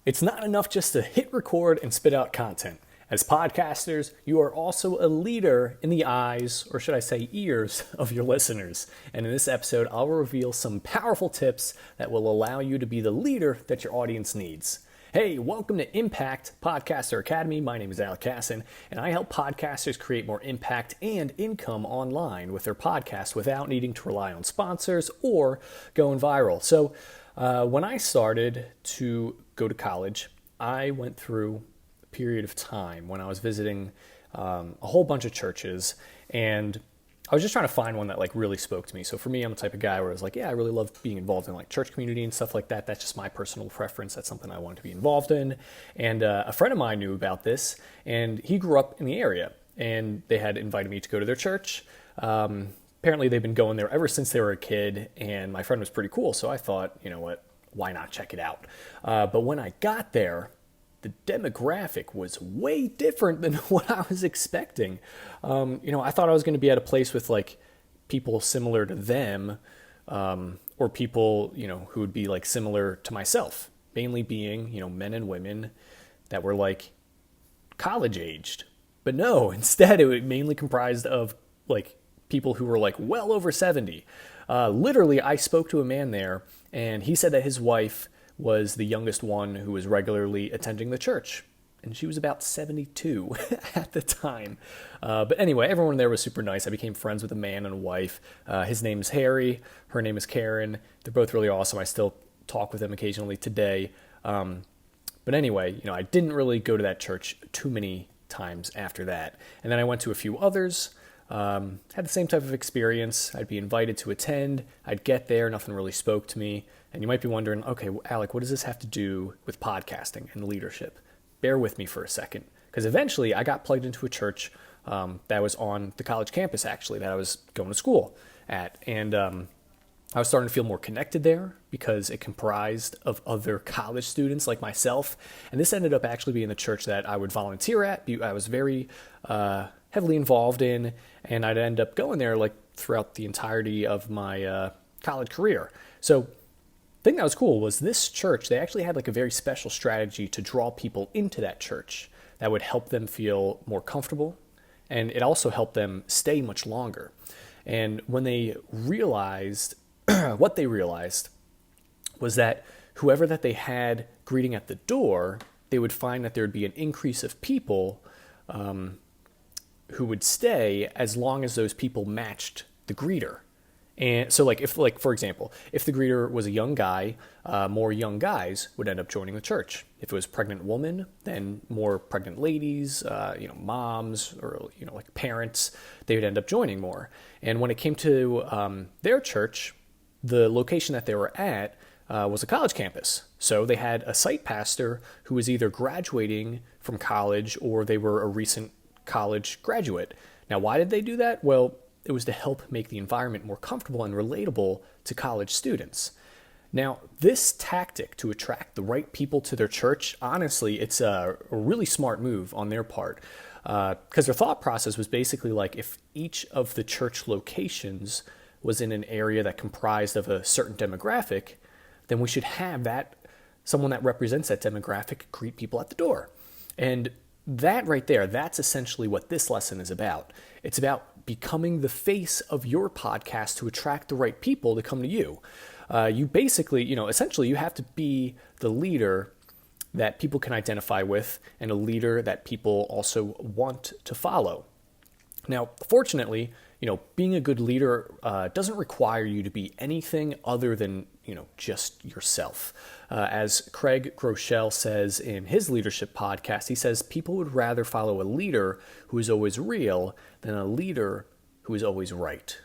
It's not enough just to hit record and spit out content. As podcasters, you are also a leader in the eyes, or should I say ears, of your listeners. And in this episode, I'll reveal some powerful tips that will allow you to be the leader that your audience needs. Hey, welcome to Impact Podcaster Academy. My name is Alec Casson, and I help podcasters create more impact and income online with their podcast without needing to rely on sponsors or going viral. So when I started to go to college, I went through a period of time when I was visiting a whole bunch of churches, and I was just trying to find one that really spoke to me. So for me, I'm the type of guy where I was like, yeah, I really love being involved in church community and stuff like that. That's just my personal preference. That's something I wanted to be involved in. And a friend of mine knew about this, and he grew up in the area, and they had invited me to go to their church. Apparently they've been going there ever since they were a kid, and my friend was pretty cool. So I thought, you know what, why not check it out? But when I got there, the demographic was way different than what I was expecting. I thought I was going to be at a place with people similar to them, or people, who would be similar to myself, mainly being, men and women that were college aged. But no, instead it was mainly comprised of people who were well over 70. Literally, I spoke to a man there, and he said that his wife was the youngest one who was regularly attending the church, and she was about 72 at the time. But anyway, everyone there was super nice. I became friends with a man and a wife. His name is Harry. Her name is Karen. They're both really awesome. I still talk with them occasionally today. But anyway, I didn't really go to that church too many times after that. And then I went to a few others. Had the same type of experience. I'd be invited to attend. I'd get there. Nothing really spoke to me. And you might be wondering, okay, Alec, what does this have to do with podcasting and leadership? Bear with me for a second, because eventually I got plugged into a church that was on the college campus, actually, that I was going to school at. And I was starting to feel more connected there because it comprised of other college students like myself. And this ended up actually being the church that I would volunteer at. I was very heavily involved in, and I'd end up going there throughout the entirety of my college career. So the thing that was cool was this church, they actually had a very special strategy to draw people into that church that would help them feel more comfortable, and it also helped them stay much longer. And when they realized, what they realized was that whoever that they had greeting at the door, they would find that there would be an increase of people who would stay as long as those people matched the greeter. And so if for example, if the greeter was a young guy, more young guys would end up joining the church. If it was a pregnant woman, then more pregnant ladies, moms or, parents, they would end up joining more. And when it came to their church, the location that they were at was a college campus. So they had a site pastor who was either graduating from college or they were a recent college graduate. Now, why did they do that? Well, it was to help make the environment more comfortable and relatable to college students. Now, this tactic to attract the right people to their church, honestly, it's a really smart move on their part, because their thought process was basically if each of the church locations was in an area that comprised of a certain demographic, then we should have someone that represents that demographic greet people at the door. And that right there, that's essentially what this lesson is about. It's about becoming the face of your podcast to attract the right people to come to you. You basically, essentially you have to be the leader that people can identify with and a leader that people also want to follow. Now, fortunately, being a good leader doesn't require you to be anything other than, just yourself. As Craig Groeschel says in his leadership podcast, he says people would rather follow a leader who is always real than a leader who is always right.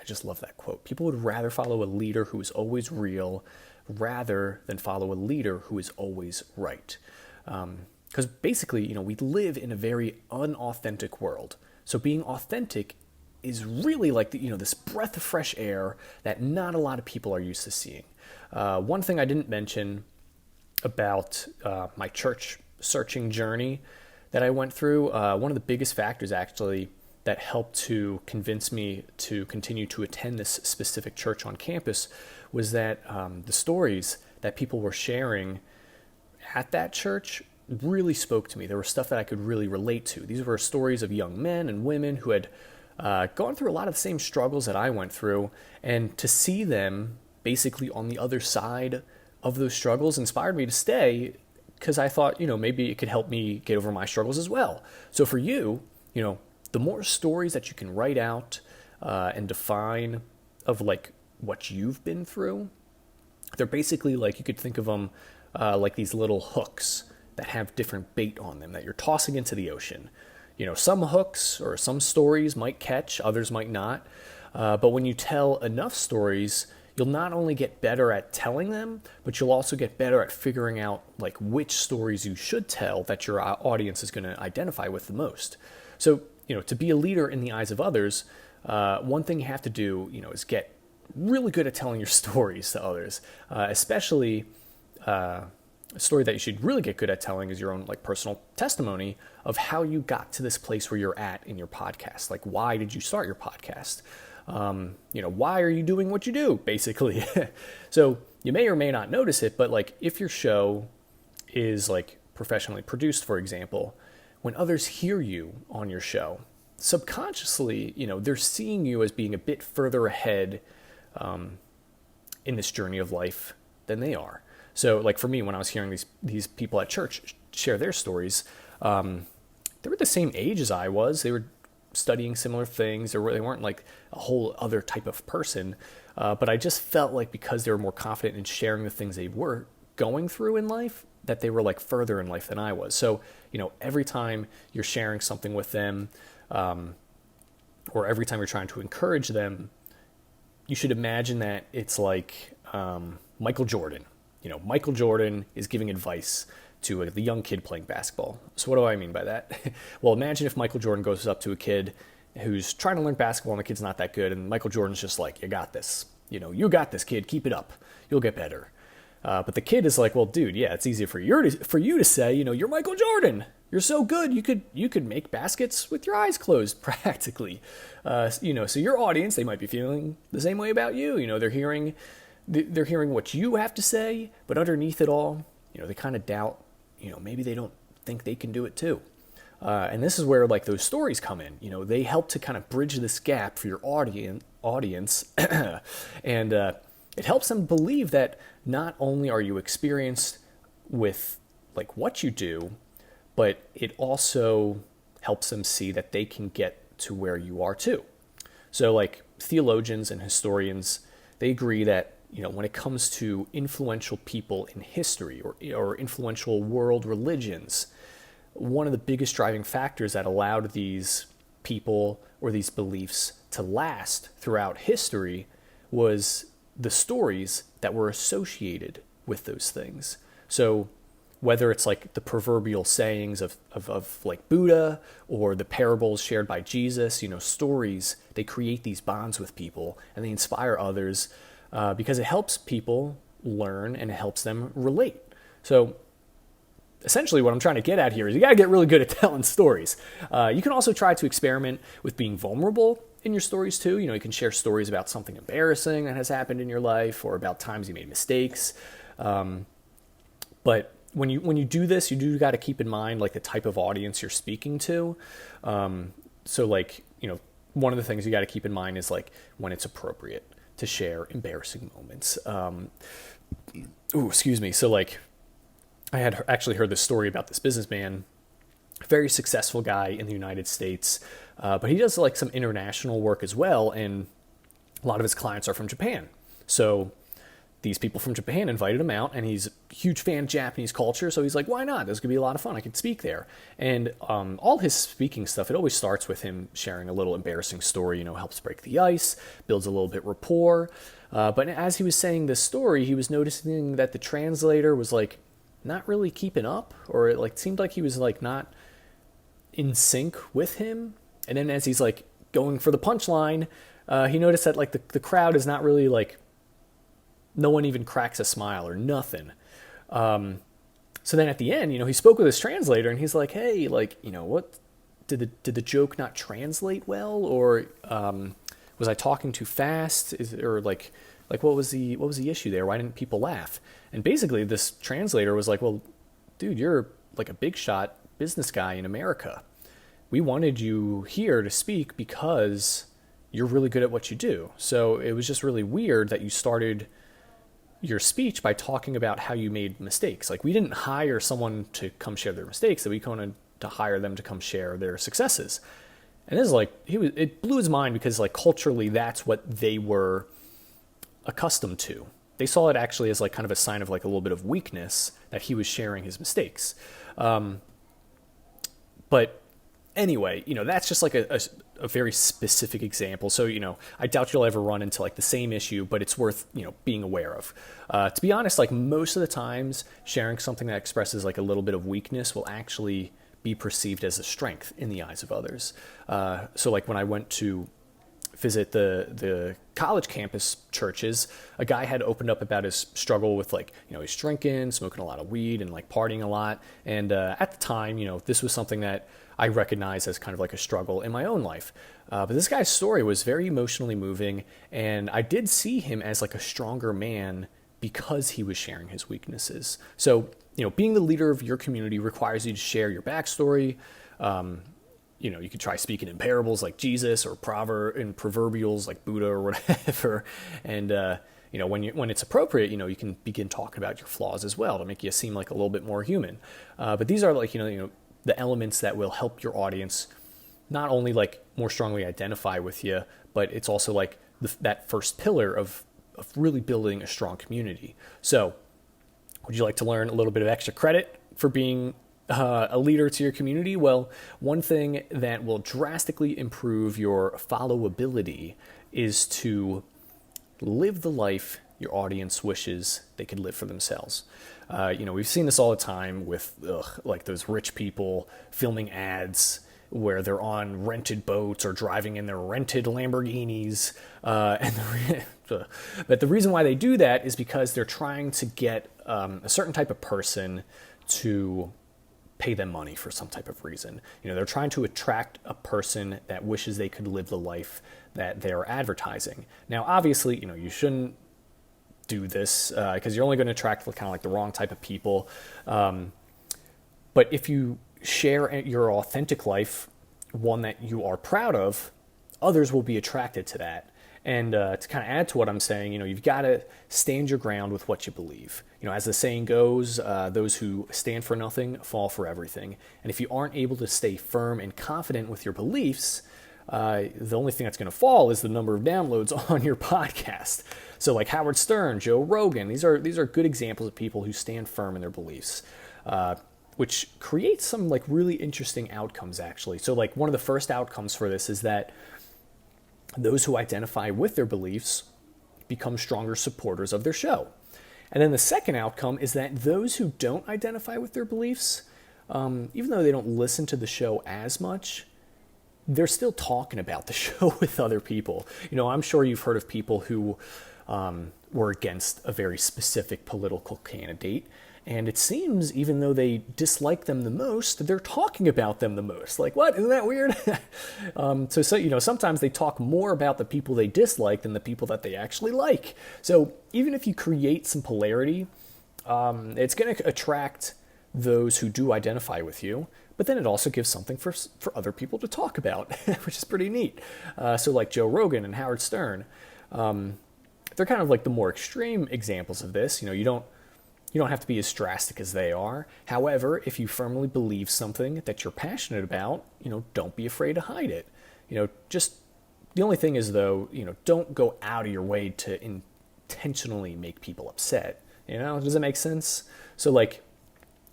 I just love that quote. People would rather follow a leader who is always real rather than follow a leader who is always right. Because basically, we live in a very unauthentic world. So being authentic is really this breath of fresh air that not a lot of people are used to seeing. One thing I didn't mention about my church searching journey that I went through, one of the biggest factors actually that helped to convince me to continue to attend this specific church on campus was that the stories that people were sharing at that church really spoke to me. There was stuff that I could really relate to. These were stories of young men and women who had gone through a lot of the same struggles that I went through, and to see them basically on the other side of those struggles inspired me to stay, because I thought, maybe it could help me get over my struggles as well. So for you, the more stories that you can write out and define of like what you've been through, they're basically like, you could think of them like these little hooks that have different bait on them that you're tossing into the ocean. Some hooks or some stories might catch, others might not. But when you tell enough stories, you'll not only get better at telling them, but you'll also get better at figuring out like which stories you should tell that your audience is going to identify with the most. So, to be a leader in the eyes of others, one thing you have to do, is get really good at telling your stories to others, especially a story that you should really get good at telling is your own like personal testimony of how you got to this place where you're at in your podcast. Like, why did you start your podcast? Why are you doing what you do, basically? So you may or may not notice it, but like if your show is like professionally produced, for example, when others hear you on your show, subconsciously, they're seeing you as being a bit further ahead in this journey of life than they are. So like for me, when I was hearing these people at church share their stories, they were the same age as I was. They were studying similar things. They weren't like a whole other type of person. But I just felt like because they were more confident in sharing the things they were going through in life, that they were like further in life than I was. So, every time you're sharing something with them, or every time you're trying to encourage them, you should imagine that it's like Michael Jordan. Michael Jordan is giving advice to the young kid playing basketball. So what do I mean by that? Well, imagine if Michael Jordan goes up to a kid who's trying to learn basketball and the kid's not that good, and Michael Jordan's just like, you got this. You got this, kid. Keep it up. You'll get better. But the kid is like, well, dude, yeah, it's easier for you to say, you're Michael Jordan. You're so good. You could make baskets with your eyes closed, practically. So your audience, they might be feeling the same way about you. They're hearing what you have to say, but underneath it all, they kind of doubt, maybe they don't think they can do it too. And this is where like those stories come in. They help to kind of bridge this gap for your audience, and it helps them believe that not only are you experienced with like what you do, but it also helps them see that they can get to where you are too. So like theologians and historians, they agree that when it comes to influential people in history or influential world religions, one of the biggest driving factors that allowed these people or these beliefs to last throughout history was the stories that were associated with those things. So whether it's like the proverbial sayings of like Buddha or the parables shared by Jesus, stories, they create these bonds with people and they inspire others because it helps people learn and it helps them relate. So essentially what I'm trying to get at here is you got to get really good at telling stories. You can also try to experiment with being vulnerable in your stories too. You can share stories about something embarrassing that has happened in your life or about times you made mistakes. But when you do this, you do got to keep in mind like the type of audience you're speaking to. So like, one of the things you got to keep in mind is like when it's appropriate to share embarrassing moments. Excuse me. So like I had actually heard this story about this businessman, very successful guy in the United States, but he does like some international work as well, and a lot of his clients are from Japan. So these people from Japan invited him out, and he's a huge fan of Japanese culture, so he's like, why not? This could be a lot of fun. I could speak there. And all his speaking stuff, it always starts with him sharing a little embarrassing story, helps break the ice, builds a little bit rapport. But as he was saying this story, he was noticing that the translator was like not really keeping up, or it like seemed like he was like not in sync with him. And then as he's like going for the punchline, he noticed that like the crowd is not really like, no one even cracks a smile or nothing. So then at the end, he spoke with his translator and he's like, hey, like, what did the joke not translate well? Or was I talking too fast? Or like what was the issue there? Why didn't people laugh? And basically this translator was like, well, dude, you're like a big shot business guy in America. We wanted you here to speak because you're really good at what you do. So it was just really weird that you started your speech by talking about how you made mistakes. Like, we didn't hire someone to come share their mistakes, that we wanted to hire them to come share their successes. And this is like, it blew his mind because like culturally that's what they were accustomed to. They saw it actually as like kind of a sign of like a little bit of weakness that he was sharing his mistakes. But anyway, that's just like a very specific example. So, I doubt you'll ever run into like the same issue, but it's worth, being aware of. To be honest, like most of the times sharing something that expresses like a little bit of weakness will actually be perceived as a strength in the eyes of others. So like when I went to visit the college campus churches, a guy had opened up about his struggle with like, he's drinking, smoking a lot of weed and like partying a lot. And at the time, this was something that I recognized as kind of like a struggle in my own life. But this guy's story was very emotionally moving, and I did see him as like a stronger man because he was sharing his weaknesses. So, being the leader of your community requires you to share your backstory. You could try speaking in parables like Jesus, or in proverbials like Buddha or whatever. And, when it's appropriate, you can begin talking about your flaws as well to make you seem like a little bit more human. But these are like, the elements that will help your audience not only like more strongly identify with you, but it's also like that first pillar of really building a strong community. So would you like to learn a little bit of extra credit for being a leader to your community? Well, one thing that will drastically improve your followability is to live the life your audience wishes they could live for themselves. We've seen this all the time with like those rich people filming ads where they're on rented boats or driving in their rented Lamborghinis. But the reason why they do that is because they're trying to get a certain type of person to pay them money for some type of reason. They're trying to attract a person that wishes they could live the life that they're advertising. Now, obviously, you shouldn't do this because you're only going to attract kind of like the wrong type of people. But if you share your authentic life, one that you are proud of, others will be attracted to that. And to kind of add to what I'm saying, you've got to stand your ground with what you believe. As the saying goes, those who stand for nothing fall for everything. And if you aren't able to stay firm and confident with your beliefs, the only thing that's going to fall is the number of downloads on your podcast. So like Howard Stern, Joe Rogan, these are good examples of people who stand firm in their beliefs, which creates some like really interesting outcomes actually. So like one of the first outcomes for this is that those who identify with their beliefs become stronger supporters of their show. And then the second outcome is that those who don't identify with their beliefs, even though they don't listen to the show as much, they're still talking about the show with other people. I'm sure you've heard of people who were against a very specific political candidate, and it seems even though they dislike them the most, they're talking about them the most. Like, what? Isn't that weird? So sometimes they talk more about the people they dislike than the people that they actually like. So even if you create some polarity, it's going to attract those who do identify with you, but then it also gives something for other people to talk about, which is pretty neat. So like Joe Rogan and Howard Stern, they're kind of like the more extreme examples of this. You don't have to be as drastic as they are. However, if you firmly believe something that you're passionate about, don't be afraid to hide it. Just the only thing is though, don't go out of your way to intentionally make people upset. Does that make sense? So like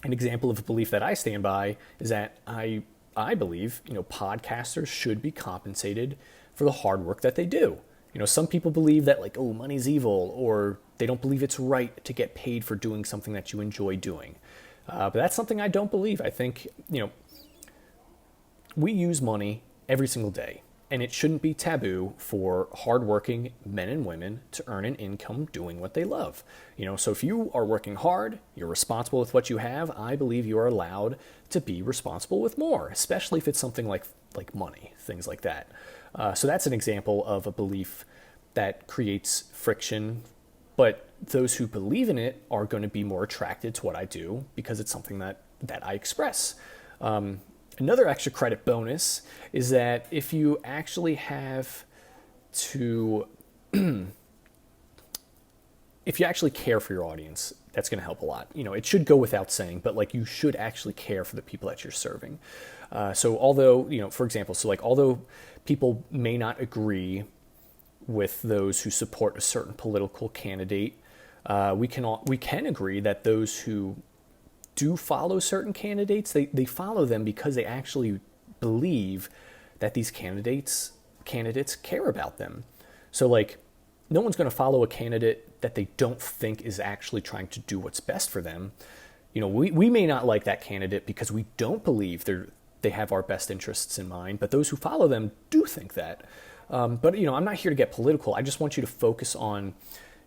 an example of a belief that I stand by is that I believe, podcasters should be compensated for the hard work that they do. Some people believe that like, money's evil, or they don't believe it's right to get paid for doing something that you enjoy doing. But that's something I don't believe. I think, we use money every single day, and it shouldn't be taboo for hardworking men and women to earn an income doing what they love. So if you are working hard, you're responsible with what you have, I believe you are allowed to be responsible with more, especially if it's something like money, things like that. So that's an example of a belief that creates friction But those who believe in it are going to be more attracted to what I do because it's something that I express. Another extra credit bonus is that if you actually have to, if you actually care for your audience, that's going to help a lot. It should go without saying, but like you should actually care for the people that you're serving. So although, for example, although people may not agree with those who support a certain political candidate, we can agree that those who do follow certain candidates, they follow them because they actually believe that these candidates care about them. So no one's going to follow a candidate that they don't think is actually trying to do what's best for them. We may not like that candidate because we don't believe they have our best interests in mind, but those who follow them do think that. But I'm not here to get political. I just want you to focus on,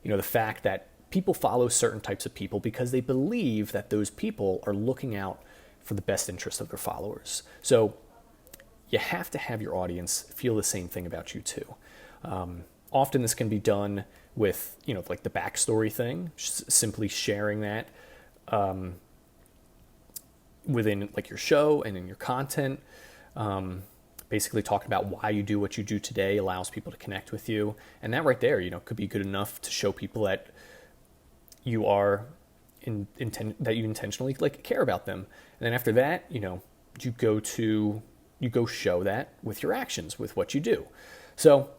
the fact that people follow certain types of people because they believe that those people are looking out for the best interest of their followers. So you have to have your audience feel the same thing about you too. Often this can be done with, the backstory thing, simply sharing that within your show and in your content. Basically talking about why you do what you do today allows people to connect with you. And that right there, could be good enough to show people that you are that you intentionally care about them. And then after that, you go show that with your actions, with what you do. So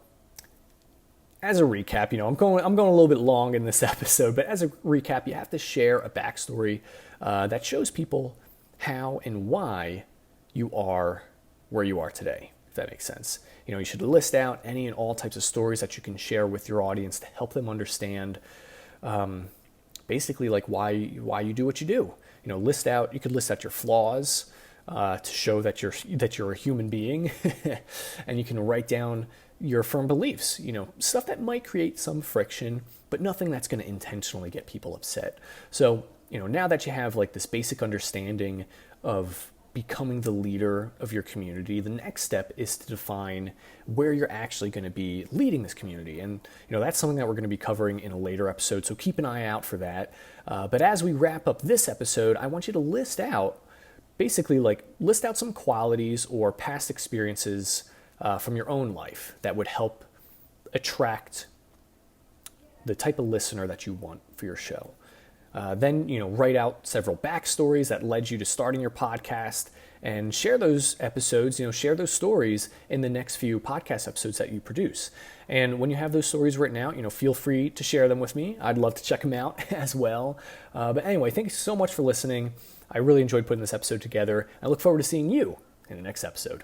as a recap, I'm going a little bit long in this episode, but as a recap, you have to share a backstory that shows people how and why you are where you are today, if that makes sense. You should list out any and all types of stories that you can share with your audience to help them understand basically why you do what you do. You could list out your flaws to show that you're a human being, and you can write down your firm beliefs, stuff that might create some friction, but nothing that's going to intentionally get people upset. So, now that you have this basic understanding of becoming the leader of your community, the next step is to define where you're actually going to be leading this community. And, that's something that we're going to be covering in a later episode, so keep an eye out for that. But as we wrap up this episode, I want you to list out some qualities or past experiences from your own life that would help attract the type of listener that you want for your show. Then, write out several backstories that led you to starting your podcast and share those episodes, share those stories in the next few podcast episodes that you produce. And when you have those stories written out, feel free to share them with me. I'd love to check them out as well. But anyway, thank you so much for listening. I really enjoyed putting this episode together. I look forward to seeing you in the next episode.